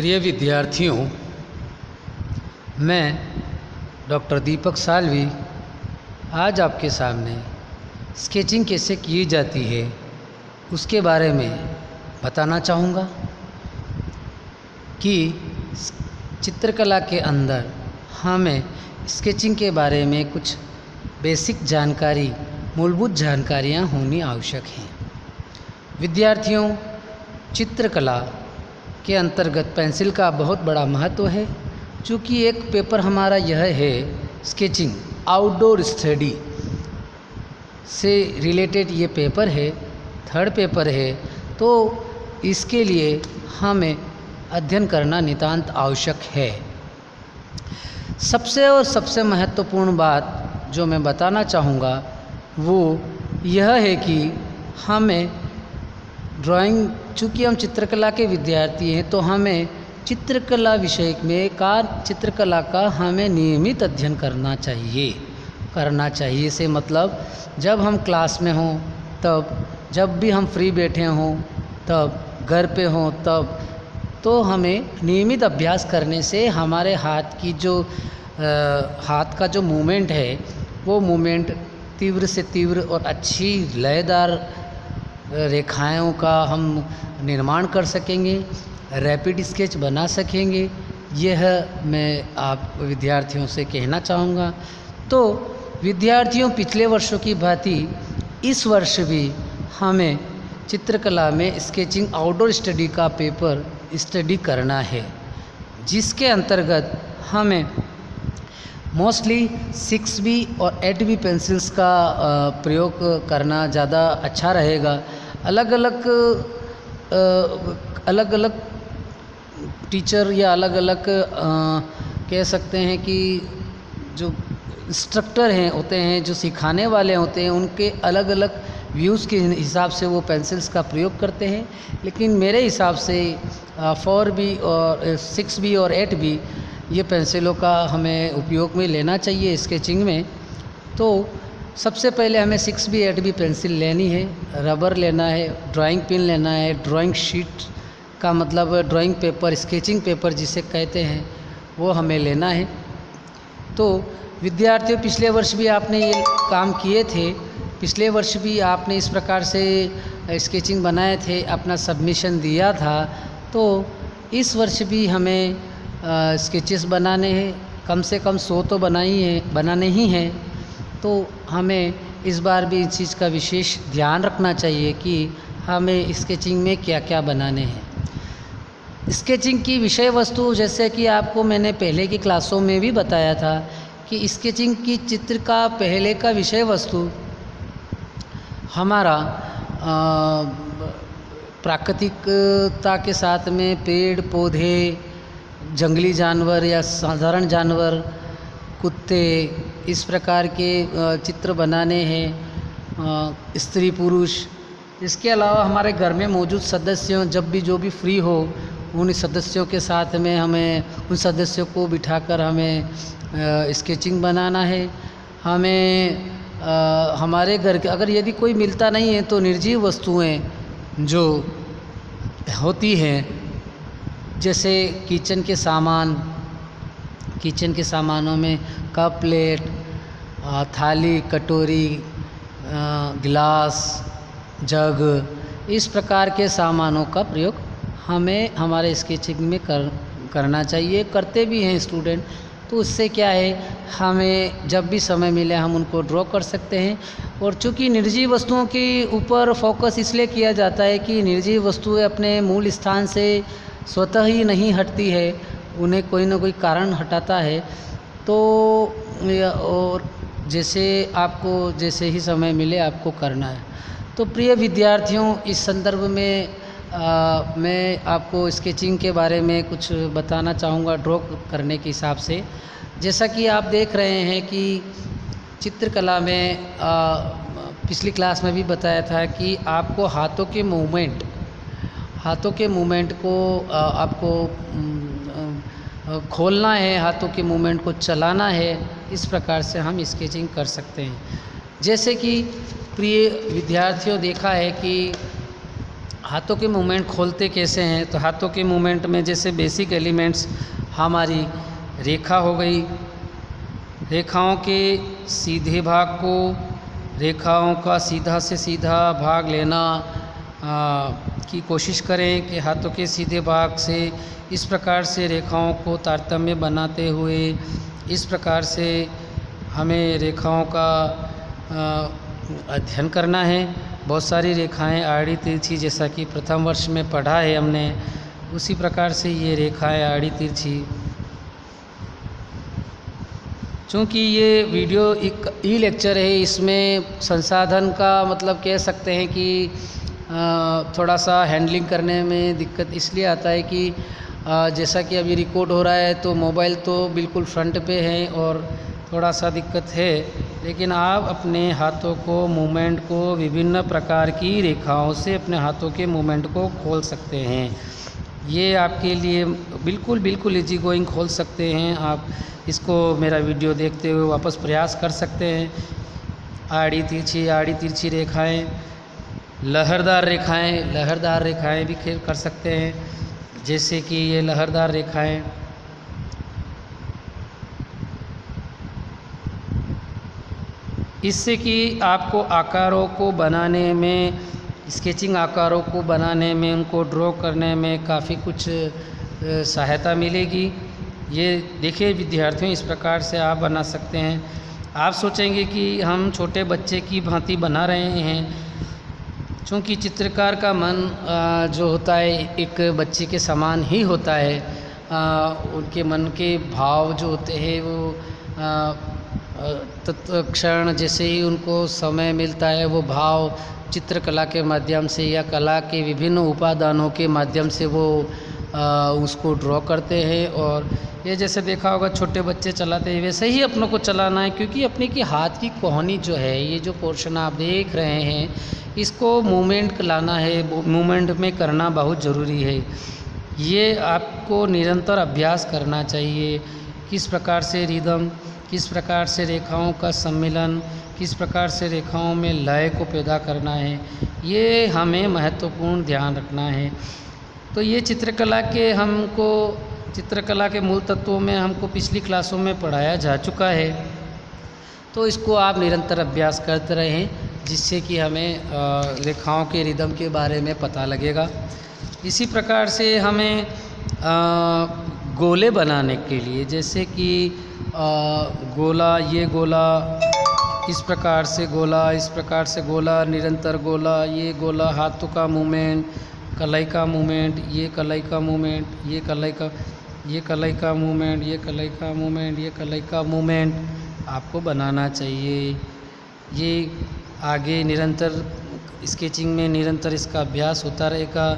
प्रिय विद्यार्थियों, मैं डॉक्टर दीपक सालवी आज आपके सामने स्केचिंग कैसे की जाती है उसके बारे में बताना चाहूँगा कि चित्रकला के अंदर हमें स्केचिंग के बारे में कुछ बेसिक जानकारी, मूलभूत जानकारियाँ होनी आवश्यक हैं। विद्यार्थियों, चित्रकला के अंतर्गत पेंसिल का बहुत बड़ा महत्व है। चूँकि एक पेपर हमारा यह है स्केचिंग आउटडोर स्टडी से रिलेटेड ये पेपर है, थर्ड पेपर है, तो इसके लिए हमें अध्ययन करना नितांत आवश्यक है। सबसे महत्वपूर्ण बात जो मैं बताना चाहूँगा वो यह है कि हमें ड्राइंग, चूँकि हम चित्रकला के विद्यार्थी हैं तो हमें चित्रकला विषय में चित्रकला का हमें नियमित अध्ययन करना चाहिए से मतलब जब हम क्लास में हों तब, जब भी हम फ्री बैठे हों तब, घर पे हों तब, तो हमें नियमित अभ्यास करने से हमारे हाथ का जो मूवमेंट है वो मूवमेंट तीव्र से तीव्र और अच्छी लयदार रेखाओं का हम निर्माण कर सकेंगे, रैपिड स्केच बना सकेंगे। यह मैं आप विद्यार्थियों से कहना चाहूँगा। तो विद्यार्थियों, पिछले वर्षों की भांति इस वर्ष भी हमें चित्रकला में स्केचिंग आउटडोर स्टडी का पेपर स्टडी करना है, जिसके अंतर्गत हमें मोस्टली 6B और 8B पेंसिल्स का प्रयोग करना ज़्यादा अच्छा रहेगा। अलग अलग टीचर या अलग अलग कह सकते हैं कि जो इंस्ट्रक्टर होते हैं, जो सिखाने वाले होते हैं, उनके अलग अलग व्यूज़ के हिसाब से वो पेंसिल्स का प्रयोग करते हैं। लेकिन मेरे हिसाब से 4B और 6B और 8B ये पेंसिलों का हमें उपयोग में लेना चाहिए स्केचिंग में। तो सबसे पहले हमें 6B 8B पेंसिल लेनी है, रबर लेना है, ड्राइंग पिन लेना है, ड्राइंग शीट का मतलब ड्राइंग पेपर, स्केचिंग पेपर जिसे कहते हैं, वो हमें लेना है। तो विद्यार्थियों, पिछले वर्ष भी आपने ये काम किए थे, पिछले वर्ष भी आपने इस प्रकार से स्केचिंग बनाए थे, अपना सबमिशन दिया था। तो इस वर्ष भी हमें स्केचेस बनाने हैं, कम से कम 100 तो बनाने ही हैं। तो हमें इस बार भी इस चीज़ का विशेष ध्यान रखना चाहिए कि हमें स्केचिंग में क्या क्या बनाने हैं। स्केचिंग की विषय वस्तु, जैसे कि आपको मैंने पहले की क्लासों में भी बताया था कि स्केचिंग की चित्र का पहले का विषय वस्तु हमारा प्राकृतिकता के साथ में पेड़ पौधे, जंगली जानवर या साधारण जानवर, कुत्ते, इस प्रकार के चित्र बनाने हैं, स्त्री पुरुष। इसके अलावा हमारे घर में मौजूद सदस्यों, जब भी जो भी फ्री हो उन सदस्यों के साथ में हमें उन सदस्यों को बिठाकर हमें स्केचिंग बनाना है। हमें हमारे घर के अगर यदि कोई मिलता नहीं है तो निर्जीव वस्तुएं जो होती हैं, जैसे किचन के सामानों में कप, प्लेट, थाली, कटोरी, गिलास, जग, इस प्रकार के सामानों का प्रयोग हमें हमारे स्केचिंग में करना चाहिए। करते भी हैं स्टूडेंट। तो उससे क्या है, हमें जब भी समय मिले हम उनको ड्रॉ कर सकते हैं। और चूँकि निर्जीव वस्तुओं के ऊपर फोकस इसलिए किया जाता है कि निर्जीव वस्तुएं अपने मूल स्थान से स्वतः ही नहीं हटती है, उन्हें कोई ना कोई कारण हटाता है। तो और जैसे ही समय मिले आपको करना है। तो प्रिय विद्यार्थियों, इस संदर्भ में मैं आपको स्केचिंग के बारे में कुछ बताना चाहूँगा ड्रॉ करने के हिसाब से। जैसा कि आप देख रहे हैं कि चित्रकला में पिछली क्लास में भी बताया था कि आपको हाथों के मूवमेंट को आपको खोलना है, हाथों के मूवमेंट को चलाना है। इस प्रकार से हम स्केचिंग कर सकते हैं। जैसे कि प्रिय विद्यार्थियों, देखा है कि हाथों के मूवमेंट खोलते कैसे हैं, तो हाथों के मूवमेंट में जैसे बेसिक एलिमेंट्स हमारी रेखा हो गई, रेखाओं के सीधे भाग को, रेखाओं का सीधा से सीधा भाग लेना की कोशिश करें कि हाथों के सीधे भाग से इस प्रकार से रेखाओं को तारतम्य बनाते हुए इस प्रकार से हमें रेखाओं का अध्ययन करना है। बहुत सारी रेखाएं आड़ी तिरछी, जैसा कि प्रथम वर्ष में पढ़ा है हमने, उसी प्रकार से ये रेखाएं आड़ी तिरछी। चूँकि ये वीडियो एक ई लेक्चर है, इसमें संसाधन का मतलब कह सकते हैं कि थोड़ा सा हैंडलिंग करने में दिक्कत इसलिए आता है कि जैसा कि अभी रिकॉर्ड हो रहा है तो मोबाइल तो बिल्कुल फ्रंट पे है और थोड़ा सा दिक्कत है, लेकिन आप अपने हाथों को मूवमेंट को विभिन्न प्रकार की रेखाओं से अपने हाथों के मूवमेंट को खोल सकते हैं। ये आपके लिए बिल्कुल इजी गोइंग खोल सकते हैं। आप इसको मेरा वीडियो देखते हुए वापस प्रयास कर सकते हैं। आड़ी तिरछी रेखाएं, लहरदार रेखाएं भी कर सकते हैं, जैसे कि ये लहरदार रेखाएं। इससे कि आपको आकारों को बनाने में, स्केचिंग आकारों को बनाने में, उनको ड्रॉ करने में काफ़ी कुछ सहायता मिलेगी। ये देखिए विद्यार्थियों, इस प्रकार से आप बना सकते हैं। आप सोचेंगे कि हम छोटे बच्चे की भांति बना रहे हैं, क्योंकि चित्रकार का मन जो होता है एक बच्चे के समान ही होता है। उनके मन के भाव जो होते हैं वो तत्क्षण जैसे ही उनको समय मिलता है वो भाव चित्रकला के माध्यम से या कला के विभिन्न उपादानों के माध्यम से वो उसको ड्रॉ करते हैं। और ये जैसे देखा होगा छोटे बच्चे चलाते हैं, वैसे ही अपनों को चलाना है, क्योंकि अपने की हाथ की कोहनी जो है, ये जो पोर्शन आप देख रहे हैं, इसको मूवमेंट लाना है, मूवमेंट में करना बहुत ज़रूरी है। ये आपको निरंतर अभ्यास करना चाहिए। किस प्रकार से रिदम, किस प्रकार से रेखाओं का सम्मिलन, किस प्रकार से रेखाओं में लय को पैदा करना है, ये हमें महत्वपूर्ण ध्यान रखना है। तो ये चित्रकला के मूल तत्वों में हमको पिछली क्लासों में पढ़ाया जा चुका है। तो इसको आप निरंतर अभ्यास करते रहें, जिससे कि हमें रेखाओं के रिदम के बारे में पता लगेगा। इसी प्रकार से हमें गोले बनाने के लिए, जैसे कि ये गोला इस प्रकार से गोला, निरंतर गोला, ये गोला, हाथों का मूवमेंट, कलाई का मूवमेंट, ये कलाई का मूवमेंट, ये कलाई का मूवमेंट आपको बनाना चाहिए। ये आगे निरंतर स्केचिंग में निरंतर इसका अभ्यास होता रहेगा,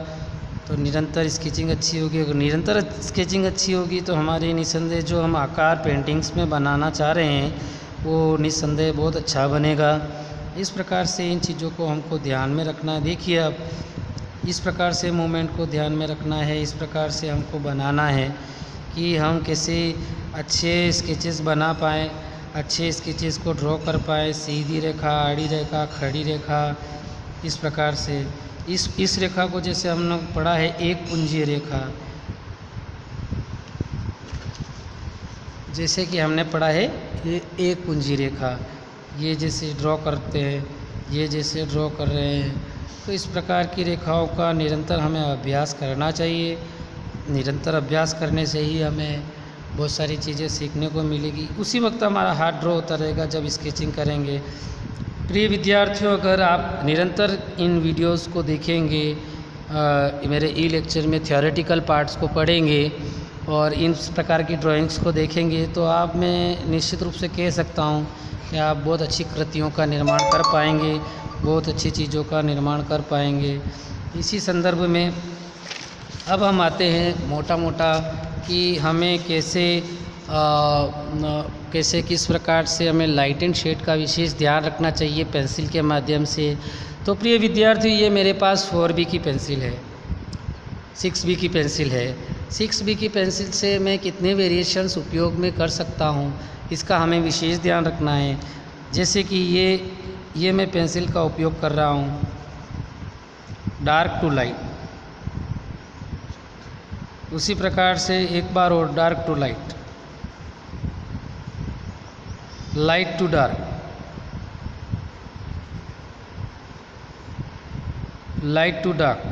तो निरंतर स्केचिंग अच्छी होगी। अगर निरंतर स्केचिंग अच्छी होगी तो हमारे निसंदेह जो हम आकार पेंटिंग्स में बनाना चाह रहे हैं वो निसंदेह बहुत अच्छा बनेगा। इस प्रकार से इन चीज़ों को हमको ध्यान में रखना है। देखिए अब इस प्रकार से मूवमेंट को ध्यान में रखना है, इस प्रकार से हमको बनाना है कि हम कैसे अच्छे स्केचेस बना पाएँ, अच्छे स्केचेस को ड्रॉ कर पाए। सीधी रेखा, आड़ी रेखा, खड़ी रेखा, इस प्रकार से इस रेखा को जैसे हमने पढ़ा है एक पुंजीय रेखा, जैसे कि हमने पढ़ा है ये एक पुंजीय रेखा, ये जैसे ड्रॉ करते हैं, ये जैसे ड्रॉ कर रहे हैं, तो इस प्रकार की रेखाओं का निरंतर हमें अभ्यास करना चाहिए। निरंतर अभ्यास करने से ही हमें बहुत सारी चीज़ें सीखने को मिलेगी। उसी वक्त हमारा हाथ ड्रॉ होता रहेगा जब स्केचिंग करेंगे। प्रिय विद्यार्थियों, अगर आप निरंतर इन वीडियोस को देखेंगे, मेरे ई लेक्चर में थ्योरेटिकल पार्ट्स को पढ़ेंगे और इन प्रकार की ड्राइंग्स को देखेंगे, तो आप मैं निश्चित रूप से कह सकता हूँ कि आप बहुत अच्छी कृतियों का निर्माण कर पाएंगे, बहुत अच्छी चीज़ों का निर्माण कर पाएंगे। इसी संदर्भ में अब हम आते हैं मोटा कि हमें कैसे किस प्रकार से हमें लाइट एंड शेड का विशेष ध्यान रखना चाहिए पेंसिल के माध्यम से। तो प्रिय विद्यार्थी, ये मेरे पास 4B की पेंसिल है, 6B की पेंसिल है। 6B की पेंसिल से मैं कितने वेरिएशंस उपयोग में कर सकता हूँ, इसका हमें विशेष ध्यान रखना है। जैसे कि ये मैं पेंसिल का उपयोग कर रहा हूँ, डार्क टू लाइट। उसी प्रकार से एक बार और dark to light, light to dark, light to dark.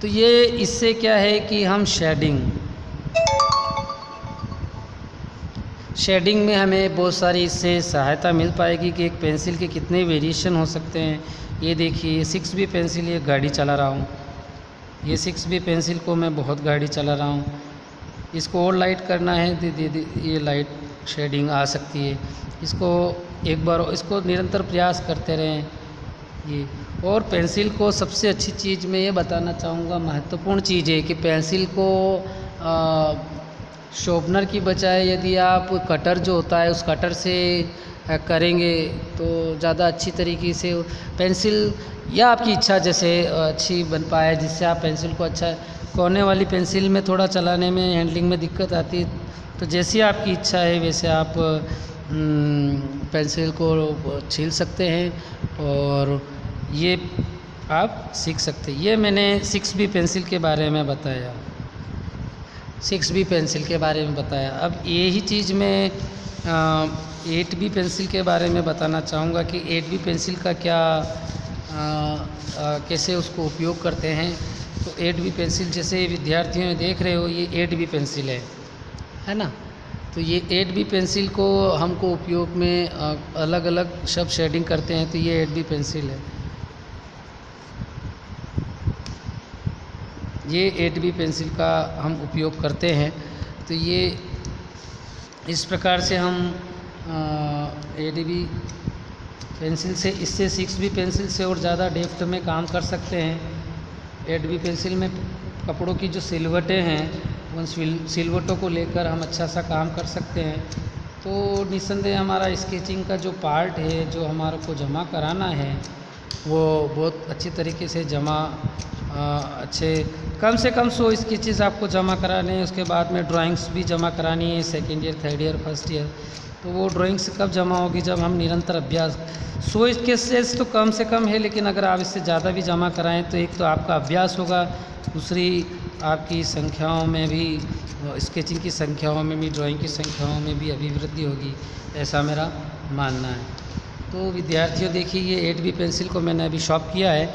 तो ये इससे क्या है कि हम शेडिंग में हमें बहुत सारी इससे सहायता मिल पाएगी कि एक पेंसिल के कितने वेरिएशन हो सकते हैं। ये देखिए 6B पेंसिल, ये गाड़ी चला रहा हूँ, ये 6B पेंसिल को मैं बहुत गाड़ी चला रहा हूँ। इसको और लाइट करना है ये लाइट शेडिंग आ सकती है। इसको एक बार इसको निरंतर प्रयास करते रहें ये। और पेंसिल को सबसे अच्छी चीज़ मैं ये बताना चाहूँगा, महत्वपूर्ण चीज़ है कि पेंसिल को शॉर्पनर की बजाय यदि आप कटर जो होता है उस कटर से करेंगे तो ज़्यादा अच्छी तरीके से पेंसिल, या आपकी इच्छा जैसे अच्छी बन पाए, जिससे आप पेंसिल को अच्छा, कोने वाली पेंसिल में थोड़ा चलाने में हैंडलिंग में दिक्कत आती है, तो जैसी आपकी इच्छा है वैसे आप पेंसिल को छील सकते हैं और ये आप सीख सकते हैं। ये मैंने 6B पेंसिल के बारे में बताया, 6B पेंसिल के बारे में बताया। अब यही चीज़ मैं 8B पेंसिल के बारे में बताना चाहूँगा कि 8B पेंसिल का क्या कैसे उसको उपयोग करते हैं। तो 8B पेंसिल जैसे विद्यार्थियों देख रहे हो, ये 8B पेंसिल है ना। तो ये 8B पेंसिल को हमको उपयोग में अलग अलग शब्द शेडिंग करते हैं, तो ये 8B पेंसिल है। ये 8B पेंसिल का हम उपयोग करते हैं। तो ये इस प्रकार से हम 8B पेंसिल से, इससे 6B पेंसिल से और ज़्यादा डेप्थ में काम कर सकते हैं। 8B पेंसिल में कपड़ों की जो सिलवटें हैं उन सिलवटों को लेकर हम अच्छा सा काम कर सकते हैं। तो निस्संदेह हमारा स्केचिंग का जो पार्ट है, जो हमारे को जमा कराना है, वो बहुत अच्छी तरीके से जमा अच्छे कम से कम 100 स्केचेस आपको जमा कराने हैं। उसके बाद में ड्राइंग्स भी जमा करानी है, second year, third year, first year. तो वो ड्राइंग्स कब जमा होगी, जब हम निरंतर अभ्यास। 100 स्केचेस तो कम से कम है, लेकिन अगर आप इससे ज़्यादा भी जमा कराएं तो एक तो आपका अभ्यास होगा, दूसरी आपकी संख्याओं में भी, स्केचिंग की संख्याओं में भी, ड्राइंग की संख्याओं में भी अभिवृद्धि होगी, ऐसा मेरा मानना है। तो विद्यार्थियों देखिए, ये 8B पेंसिल को मैंने अभी शॉर्प किया है,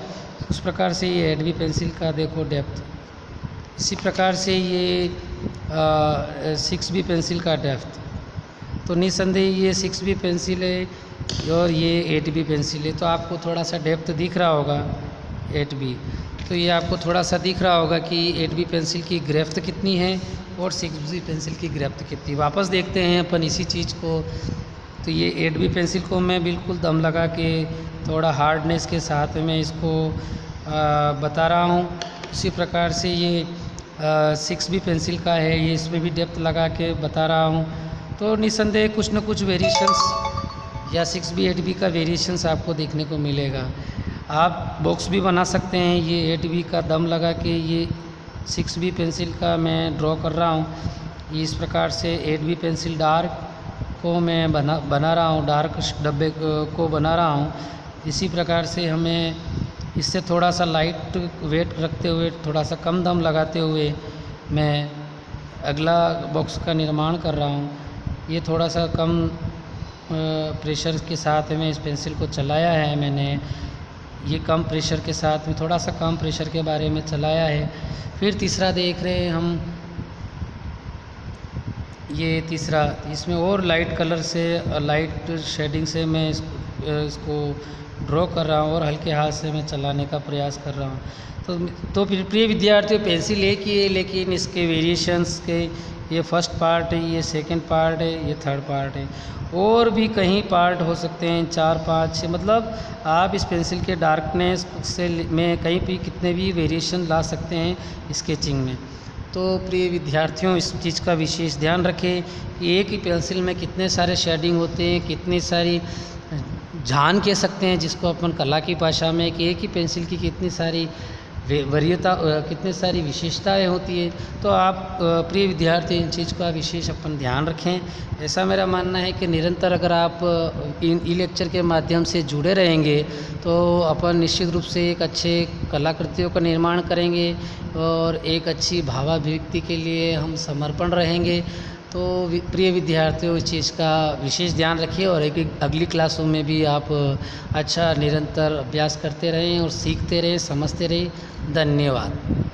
उस प्रकार से ये 8B पेंसिल का देखो डेप्थ। इसी प्रकार से ये 6B पेंसिल का डेप्थ। तो निस्संदेह ये 6B पेंसिल है और ये 8B पेंसिल है। तो आपको थोड़ा सा डेप्थ दिख रहा होगा 8B। तो ये आपको थोड़ा सा दिख रहा होगा कि 8B पेंसिल की ग्रेफ्थ कितनी है और 6B पेंसिल की ग्रेफ्थ कितनी। वापस देखते हैं अपन इसी चीज़ को। तो ये 8B पेंसिल को मैं बिल्कुल दम लगा के थोड़ा हार्डनेस के साथ में इसको बता रहा हूँ। उसी प्रकार से ये 6B पेंसिल का है, ये इसमें भी डेप्थ लगा के बता रहा हूँ। तो निस्संदेह कुछ न कुछ वेरिएशंस या 6B 8B का वेरिएशंस आपको देखने को मिलेगा। आप बॉक्स भी बना सकते हैं। ये 8B का दम लगा के ये 6B पेंसिल का मैं ड्रॉ कर रहा हूँ। इस प्रकार से 8B पेंसिल डार्क को मैं बना रहा हूँ, डार्क डब्बे को बना रहा हूँ। इसी प्रकार से हमें इससे थोड़ा सा लाइट वेट रखते हुए, थोड़ा सा कम दम लगाते हुए मैं अगला बॉक्स का निर्माण कर रहा हूँ। ये थोड़ा सा कम प्रेशर के साथ में इस पेंसिल को चलाया है मैंने। ये कम प्रेशर के साथ में, थोड़ा सा कम प्रेशर के बारे में चलाया है। फिर तीसरा देख रहे हैं हम, ये तीसरा, इसमें और लाइट कलर से, लाइट शेडिंग से मैं इसको ड्रॉ कर रहा हूँ और हल्के हाथ से मैं चलाने का प्रयास कर रहा हूँ। तो फिर प्रिय विद्यार्थियों, पेंसिल एक ही है, लेकिन इसके वेरिएशंस के, ये फर्स्ट पार्ट है, ये सेकंड पार्ट है, ये थर्ड पार्ट है, और भी कहीं पार्ट हो सकते हैं, 4, 5, 6। मतलब आप इस पेंसिल के डार्कनेस से में कहीं भी कितने भी वेरिएशन ला सकते हैं स्केचिंग में। तो प्रिय विद्यार्थियों, इस चीज़ का विशेष ध्यान रखें कि एक ही पेंसिल में कितने सारे शेडिंग होते हैं, कितनी सारी झान कह सकते हैं जिसको अपन कला की भाषा में, कि एक ही पेंसिल की कितनी सारी वरीयता कितनी सारी विशेषताएं होती है। तो आप प्रिय विद्यार्थी इन चीज़ का विशेष अपन ध्यान रखें। ऐसा मेरा मानना है कि निरंतर अगर आप इन ई लेक्चर के माध्यम से जुड़े रहेंगे तो अपन निश्चित रूप से एक अच्छे कलाकृतियों का निर्माण करेंगे और एक अच्छी भावाभिव्यक्ति के लिए हम समर्पण रहेंगे। तो प्रिय विद्यार्थियों, इस चीज़ का विशेष ध्यान रखिए और एक अगली क्लासों में भी आप अच्छा निरंतर अभ्यास करते रहें और सीखते रहें, समझते रहें। धन्यवाद।